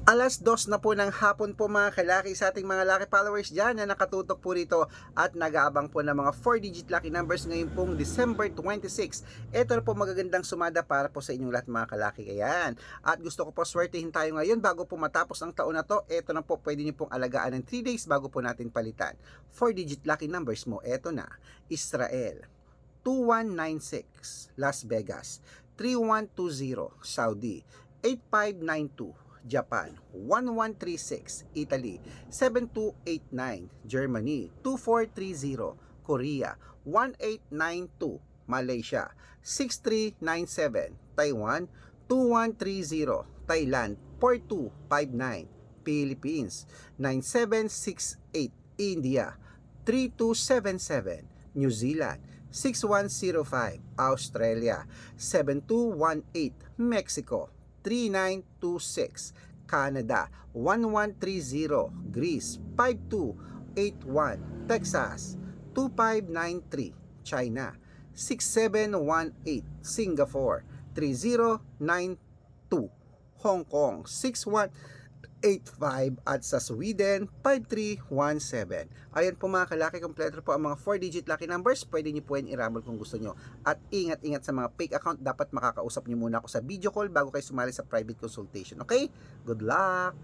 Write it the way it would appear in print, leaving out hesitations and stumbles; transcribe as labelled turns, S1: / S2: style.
S1: 2:00 na po ng hapon po mga kalaki sa ating mga lucky followers dyan na nakatutok po rito at nag-aabang po ng mga 4-digit lucky numbers ngayon pong December 26. Ito na po magagandang sumada para po sa inyong lahat mga kalaki. Ayan. At gusto ko po swertihin tayo ngayon bago po matapos ang taon na to. Ito na po pwede nyo pong alagaan ng 3 days bago po natin palitan. 4-digit lucky numbers mo. Ito na. Israel 2196, Las Vegas 3120, Saudi 8592, Japan 1136, Italy 7289, Germany 2430, Korea 1892, Malaysia 6397, Taiwan 2130, Thailand 4259, Philippines 9768, India 3277, New Zealand 6105, Australia 7218, Mexico 3926, Canada 1130, Greece 5281, Texas 2593, China 6718, Singapore 3092, Hong Kong 6185 at sa Sweden 5317. Ayan po mga kalaki, kompleto po ang mga 4-digit lucky numbers. Pwede nyo po yan i-rumble kung gusto nyo. At ingat-ingat sa mga fake account. Dapat makakausap nyo muna ako sa video call bago kayo sumali sa private consultation. Okay? Good luck!